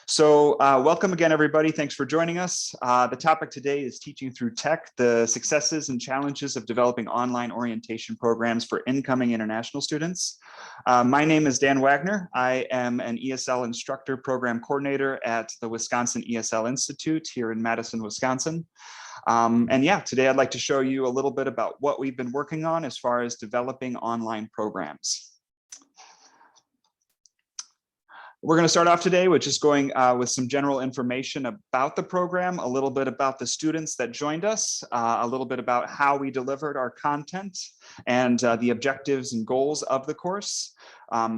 Welcome again, everybody. Thanks for joining us. The topic today is Teaching Through Tech, the successes and challenges of developing online orientation programs for incoming international students. My name is Dan Wagner. I am an ESL instructor program coordinator at the Wisconsin ESL Institute here in Madison, Wisconsin. Today I'd like to show you a little bit about what we've been working on as far as developing online programs. We're going to start off today with just going with some general information about the program, a little bit about the students that joined us, a little bit about how we delivered our content and the objectives and goals of the course,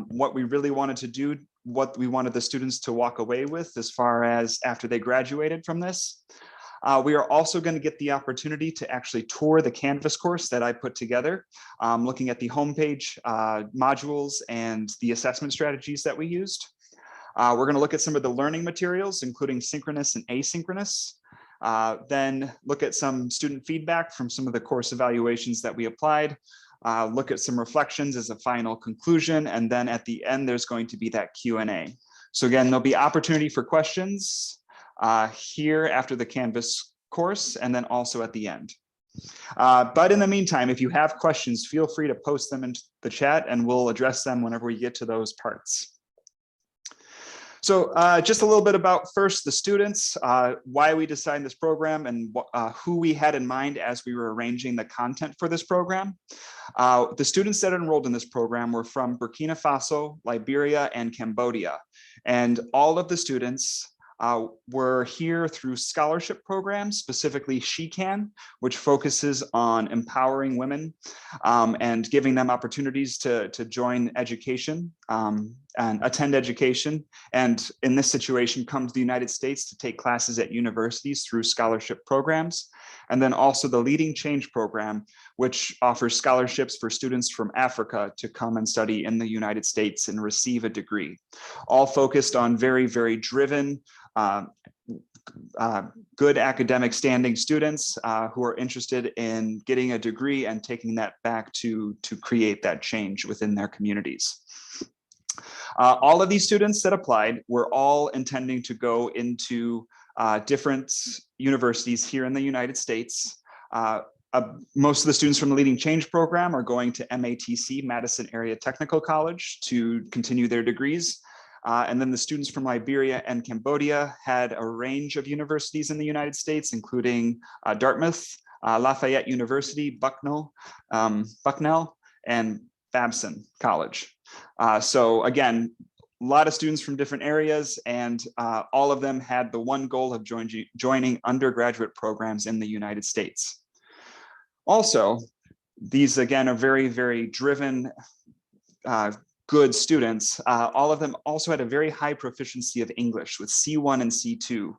what we really wanted to do, what we wanted the students to walk away with as far as after they graduated from this. We are also going to get the opportunity to actually tour the Canvas course that I put together, looking at the homepage, modules, and the assessment strategies that we used. We're going to look at some of the learning materials, including synchronous and asynchronous, then look at some student feedback from some of the course evaluations that we applied, look at some reflections as a final conclusion, and then at the end, there's going to be that Q&A. So again, there'll be opportunity for questions here after the Canvas course, and then also at the end. But in the meantime, if you have questions, feel free to post them into the chat and we'll address them whenever we get to those parts. So just a little bit about first the students, why we designed this program and who we had in mind as we were arranging the content for this program. The students that enrolled in this program were from Burkina Faso, Liberia, and Cambodia. And all of the students were here through scholarship programs, specifically She Can, which focuses on empowering women and giving them opportunities to join education and attend education. And in this situation, come to the United States to take classes at universities through scholarship programs. And then also the Leading Change program, which offers scholarships for students from Africa to come and study in the United States and receive a degree, all focused on very, very driven, good academic standing students who are interested in getting a degree and taking that back to create that change within their communities. All of these students that applied were all intending to go into different universities here in the United States. Most of the students from the Leading Change program are going to MATC, Madison Area Technical College, to continue their degrees. And then the students from Liberia and Cambodia had a range of universities in the United States, including Dartmouth, Lafayette University, Bucknell, and Babson College. So again, a lot of students from different areas, and all of them had the one goal of joining undergraduate programs in the United States. Also, these again are very, very driven, good students. All of them also had a very high proficiency of English with C1 and C2.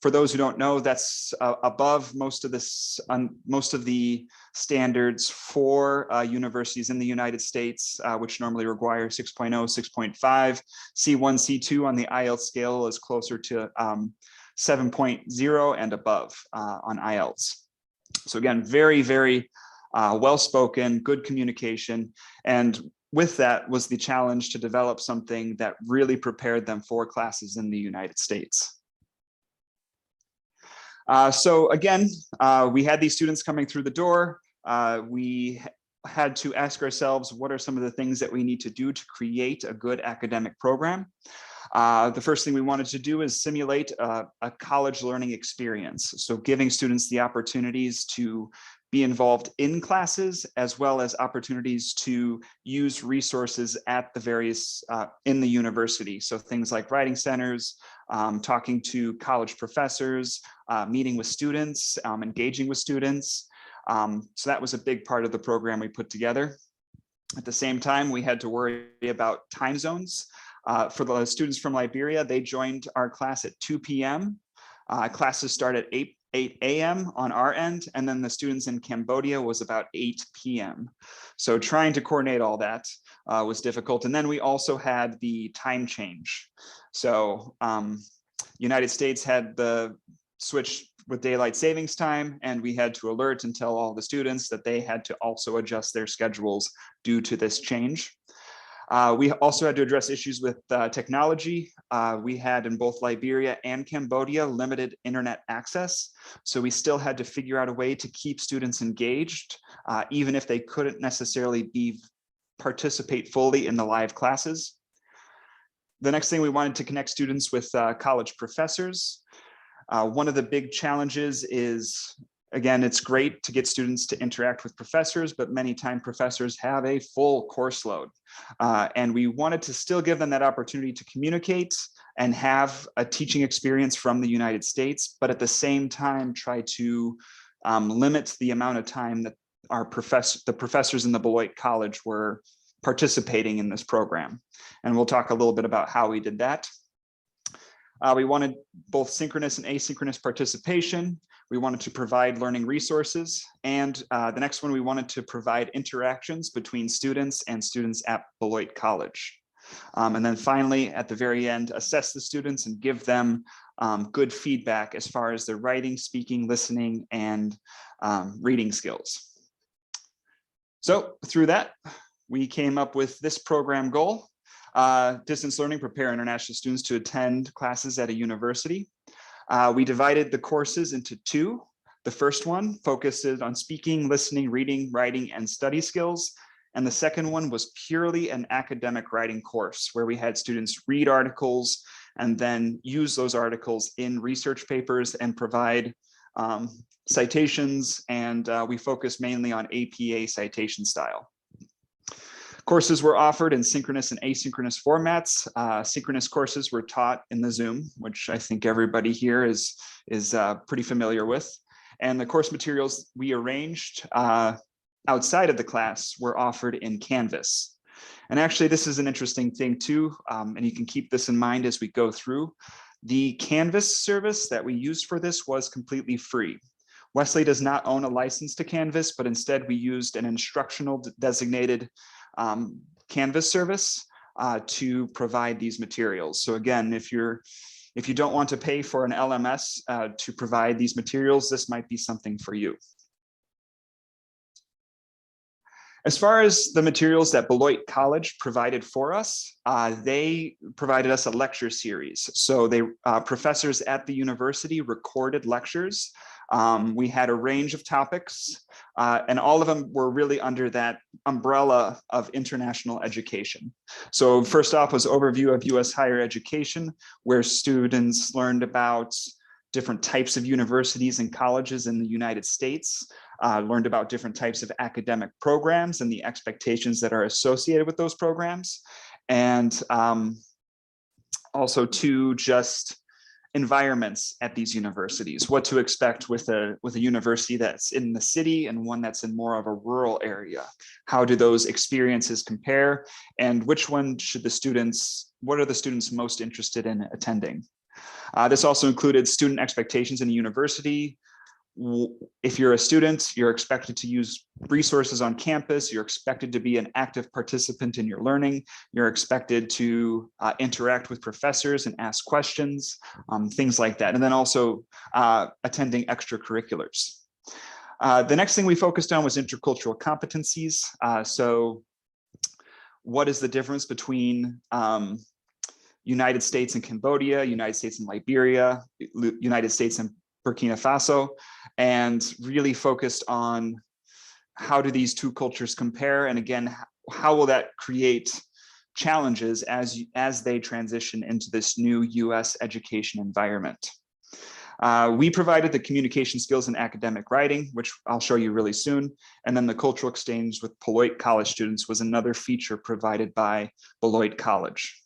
For those who don't know, that's above most of the standards for universities in the United States, which normally require 6.0, 6.5. C1, C2 on the IELTS scale is closer to 7.0 and above on IELTS. So again, very, very well-spoken, good communication. And with that was the challenge to develop something that really prepared them for classes in the United States. So again, we had these students coming through the door. We had to ask ourselves, what are some of the things that we need to do to create a good academic program? The first thing we wanted to do is simulate a college learning experience. So giving students the opportunities to be involved in classes, as well as opportunities to use resources at the various, in the university. So things like writing centers, talking to college professors, meeting with students, engaging with students. So that was a big part of the program we put together. At the same time, we had to worry about time zones. For the students from Liberia, they joined our class at 2 p.m. Classes start at 8 a.m. on our end, and then the students in Cambodia was about 8 p.m. So trying to coordinate all that was difficult. And then we also had the time change. So United States had the switch with daylight savings time, and we had to alert and tell all the students that they had to also adjust their schedules due to this change. We also had to address issues with technology. We had in both Liberia and Cambodia limited internet access. So we still had to figure out a way to keep students engaged, even if they couldn't necessarily participate fully in the live classes. The next thing, we wanted to connect students with college professors. One of the big challenges is, again, it's great to get students to interact with professors, but many times professors have a full course load. And we wanted to still give them that opportunity to communicate and have a teaching experience from the United States, but at the same time, try to limit the amount of time that the professors in the Beloit College were participating in this program. And we'll talk a little bit about how we did that. We wanted both synchronous and asynchronous participation. We wanted to provide learning resources. And the next one, we wanted to provide interactions between students and students at Beloit College. And then finally, at the very end, assess the students and give them good feedback as far as their writing, speaking, listening, and reading skills. So through that, we came up with this program goal. Distance learning, prepare international students to attend classes at a university. We divided the courses into two. The first one focuses on speaking, listening, reading, writing, and study skills. And the second one was purely an academic writing course where we had students read articles and then use those articles in research papers and provide citations. And we focus mainly on APA citation style. Courses were offered in synchronous and asynchronous formats. Synchronous courses were taught in the Zoom, which I think everybody here is pretty familiar with. And the course materials we arranged outside of the class were offered in Canvas. And actually, this is an interesting thing too, and you can keep this in mind as we go through. The Canvas service that we used for this was completely free. Wesley does not own a license to Canvas, but instead we used an instructional designated Canvas service to provide these materials. So again, if you don't want to pay for an LMS to provide these materials, this might be something for you. As far as the materials that Beloit College provided for us, they provided us a lecture series. So professors at the university recorded lectures. We had a range of topics, and all of them were really under that umbrella of international education. So first off was overview of US higher education, where students learned about different types of universities and colleges in the United States, learned about different types of academic programs and the expectations that are associated with those programs. And also to just environments at these universities, what to expect with a university that's in the city and one that's in more of a rural area. How do those experiences compare? And which one should what are the students most interested in attending? This also included student expectations in a university. If you're a student, you're expected to use resources on campus. You're expected to be an active participant in your learning. You're expected to interact with professors and ask questions, things like that. And then also attending extracurriculars. The next thing we focused on was intercultural competencies. So what is the difference between United States and Cambodia, United States and Liberia, United States and Burkina Faso, and really focused on how do these two cultures compare, and again, how will that create challenges as they transition into this new US education environment. We provided the communication skills in academic writing, which I'll show you really soon, and then the cultural exchange with Beloit College students was another feature provided by Beloit College.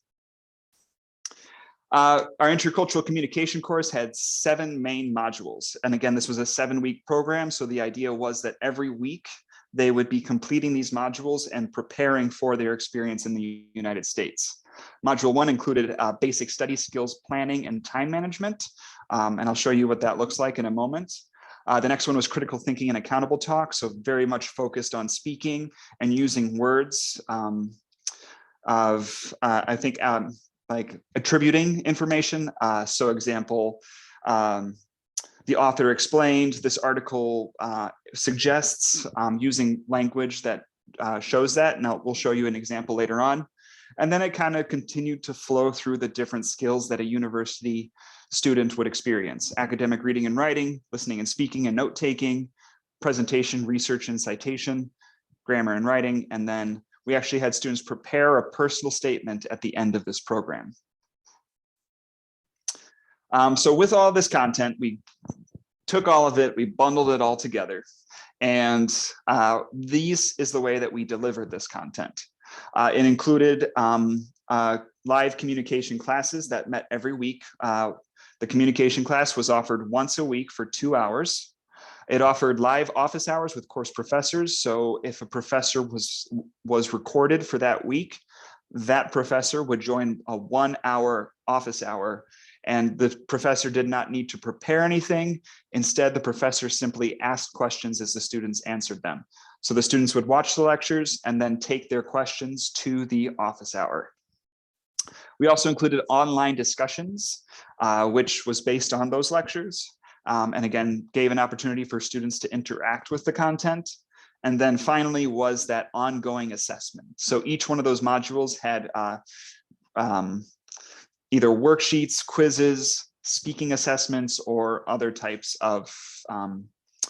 Our intercultural communication course had 7 main modules. And again, this was a 7-week program. So the idea was that every week they would be completing these modules and preparing for their experience in the United States. Module 1 included basic study skills planning and time management. And I'll show you what that looks like in a moment. The next one was critical thinking and accountable talk. So very much focused on speaking and using words like attributing information. So example, the author explained, this article suggests using language that shows that, and we'll show you an example later on. And then it kind of continued to flow through the different skills that a university student would experience: academic reading and writing, listening and speaking and note-taking, presentation, research and citation, grammar and writing, and then we actually had students prepare a personal statement at the end of this program. So with all this content, we took all of it, we bundled it all together, and this is the way that we delivered this content. It included live communication classes that met every week. The communication class was offered once a week for 2 hours. It offered live office hours with course professors. So if a professor was recorded for that week, that professor would join a 1 hour office hour, and the professor did not need to prepare anything. Instead, the professor simply asked questions as the students answered them. So the students would watch the lectures and then take their questions to the office hour. We also included online discussions, which was based on those lectures. And again, gave an opportunity for students to interact with the content. And then finally was that ongoing assessment. So each one of those modules had either worksheets, quizzes, speaking assessments, or other types of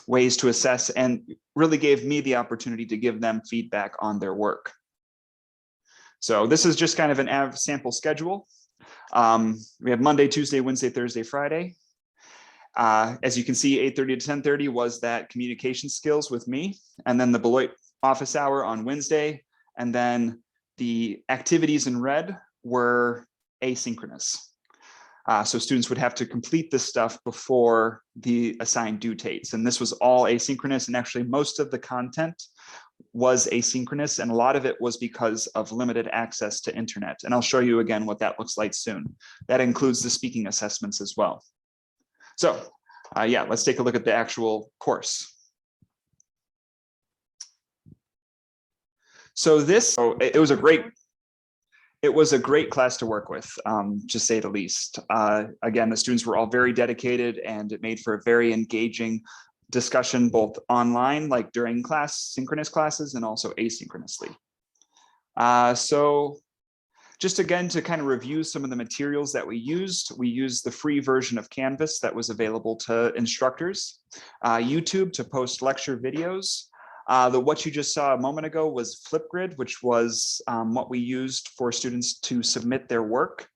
ways to assess, and really gave me the opportunity to give them feedback on their work. So this is just kind of an sample schedule. We have Monday, Tuesday, Wednesday, Thursday, Friday. As you can see, 8:30 to 10:30 was that communication skills with me, and then the Beloit office hour on Wednesday, and then the activities in red were asynchronous. So students would have to complete this stuff before the assigned due dates, and this was all asynchronous, and actually most of the content was asynchronous, and a lot of it was because of limited access to internet. And I'll show you again what that looks like soon. That includes the speaking assessments as well. So yeah, let's take a look at the actual course. So it was a great class to work with, to say the least. Again, the students were all very dedicated, and it made for a very engaging discussion, both online, like during synchronous classes, and also asynchronously. So just again, to kind of review some of the materials that we used the free version of Canvas that was available to instructors, YouTube to post lecture videos. What you just saw a moment ago was Flipgrid, which was what we used for students to submit their work.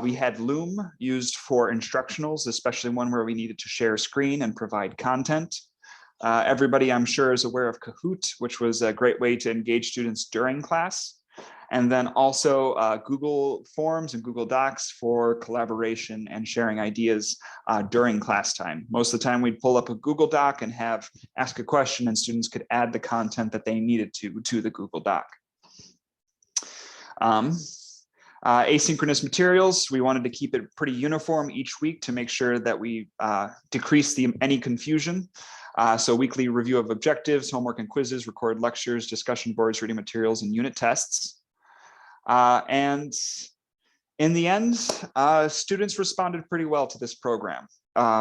We had Loom used for instructionals, especially one where we needed to share a screen and provide content. Everybody, I'm sure, is aware of Kahoot, which was a great way to engage students during class. And then also Google Forms and Google Docs for collaboration and sharing ideas during class time. Most of the time we'd pull up a Google Doc and ask a question, and students could add the content that they needed to the Google Doc. Asynchronous materials, we wanted to keep it pretty uniform each week to make sure that we decrease any confusion. So weekly review of objectives, homework and quizzes, recorded lectures, discussion boards, reading materials, and unit tests. And in the end, students responded pretty well to this program.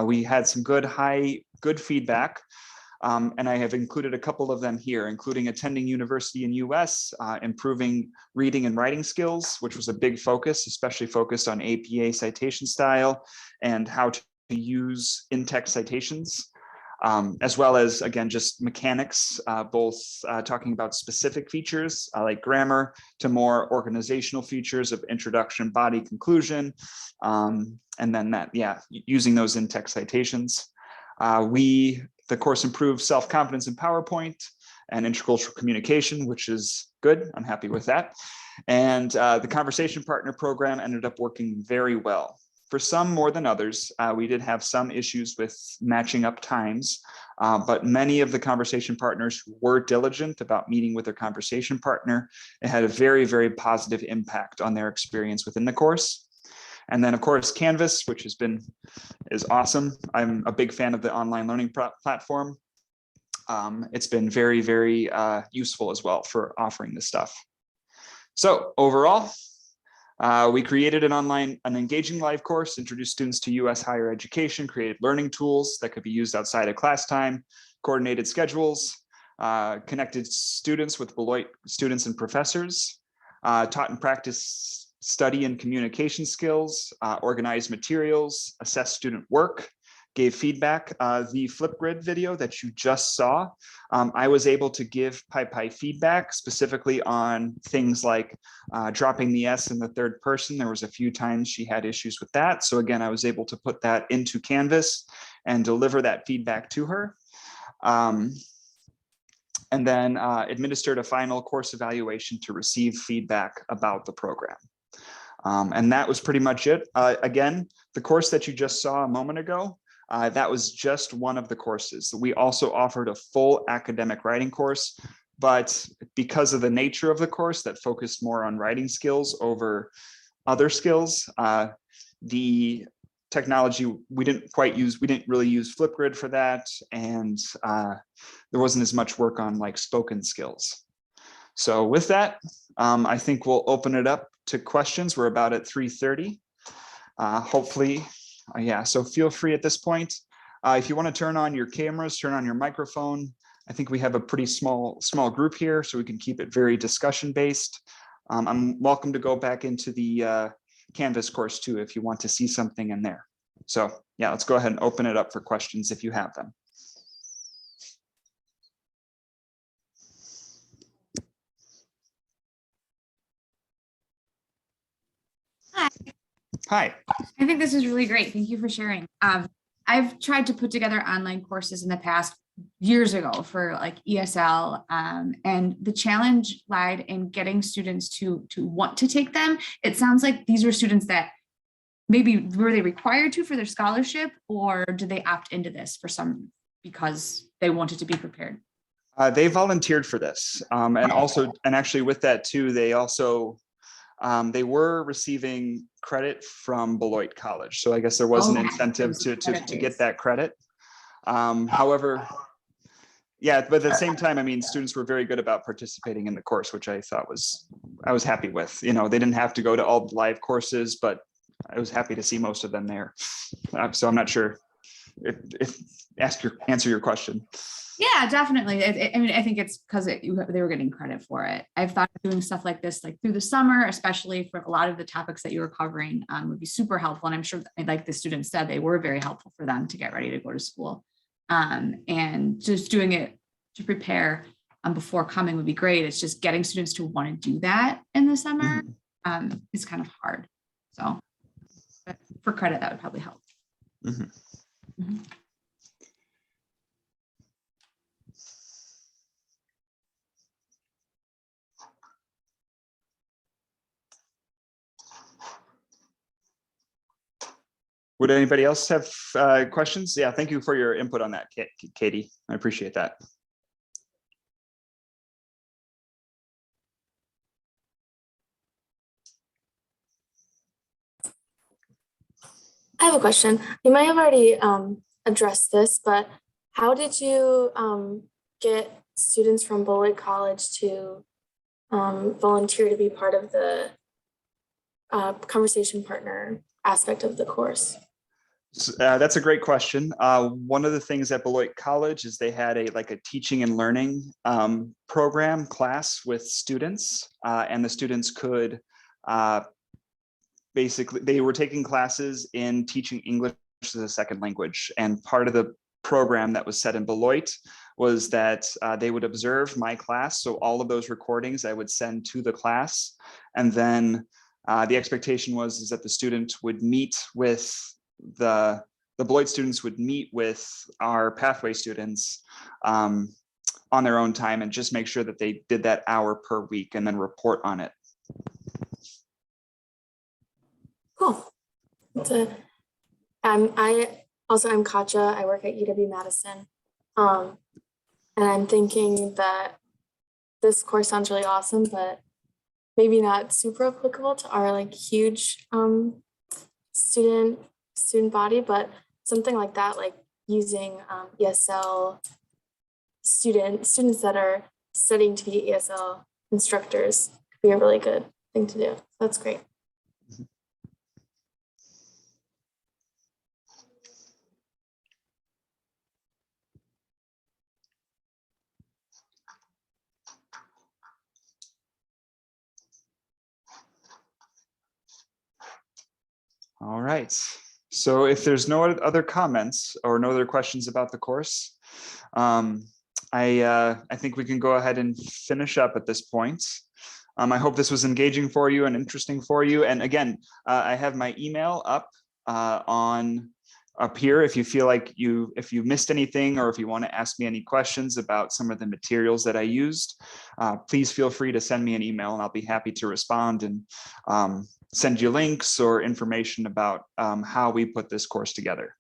We had some good feedback, and I have included a couple of them here, including attending university in US, improving reading and writing skills, which was a big focus, especially focused on APA citation style and how to use in-text citations. As well as, again, just mechanics, both talking about specific features like grammar to more organizational features of introduction, body, conclusion, and then using those in-text citations. The course improved self-confidence in PowerPoint and intercultural communication, which is good. I'm happy with that. And the conversation partner program ended up working very well. For some more than others, we did have some issues with matching up times, but many of the conversation partners who were diligent about meeting with their conversation partner, it had a very, very positive impact on their experience within the course. And then, of course, Canvas, which is awesome. I'm a big fan of the online learning platform. It's been very, very useful as well for offering this stuff. So overall, we created an engaging live course, introduced students to US higher education, created learning tools that could be used outside of class time, coordinated schedules, connected students with Beloit students and professors, taught and practiced study and communication skills, organized materials, assessed student work, gave feedback. The Flipgrid video that you just saw, I was able to give Pi feedback specifically on things like dropping the S in the third person. There was a few times she had issues with that. So again, I was able to put that into Canvas and deliver that feedback to her. And then administered a final course evaluation to receive feedback about the program. And that was pretty much it. Again, the course that you just saw a moment ago, that was just one of the courses. We also offered a full academic writing course, but because of the nature of the course that focused more on writing skills over other skills, the technology we didn't really use Flipgrid for that, and there wasn't as much work on like spoken skills. So with that, I think we'll open it up to questions. We're about at 3:30. Hopefully, yeah, so feel free at this point. If you want to turn on your cameras, turn on your microphone. I think we have a pretty small group here, so we can keep it very discussion based. I'm welcome to go back into the Canvas course too, if you want to see something in there. So yeah, let's go ahead and open it up for questions if you have them. Hi. Hi. I think this is really great. Thank you for sharing. I've tried to put together online courses in the past years ago for like ESL, and the challenge lied in getting students to want to take them. It sounds like these were students that maybe were they required to for their scholarship, or did they opt into this for some because they wanted to be prepared? They volunteered for this, and actually with that too, they also they were receiving credit from Beloit College, so I guess there was an incentive to get that credit. However, yeah, but at the same time, I mean, students were very good about participating in the course, which I thought I was happy with. You know, they didn't have to go to all the live courses, but I was happy to see most of them there. So I'm not sure if answer your question. Yeah, definitely. I mean, I think it's because they were getting credit for it. I've thought of doing stuff like this, like through the summer, especially for a lot of the topics that you were covering, would be super helpful. And I'm sure, like the students said, they were very helpful for them to get ready to go to school. And just doing it to prepare before coming would be great. It's just getting students to want to do that in the summer is kind of hard. So but for credit, that would probably help. Would anybody else have questions? Yeah, thank you for your input on that, Katie. I appreciate that. I have a question. You might have already addressed this, but how did you get students from Beloit College to volunteer to be part of the conversation partner aspect of the course? That's a great question. One of the things at Beloit College is they had a teaching and learning program class with students, and the students could basically, they were taking classes in teaching English as a second language. And part of the program that was set in Beloit was that they would observe my class. So all of those recordings I would send to the class. And then the expectation was that the student would meet with the Beloit students would meet with our pathway students on their own time and just make sure that they did that hour per week and then report on it. Cool. I'm Katja. I work at UW-Madison. And I'm thinking that this course sounds really awesome, but maybe not super applicable to our huge student body, but something like that, like using ESL students that are studying to be ESL instructors could be a really good thing to do. That's great. All right. So if there's no other comments or no other questions about the course, I think we can go ahead and finish up at this point. I hope this was engaging for you and interesting for you. And again, I have my email up up here if you feel like if you missed anything, or if you want to ask me any questions about some of the materials that I used, please feel free to send me an email and I'll be happy to respond and send you links or information about how we put this course together.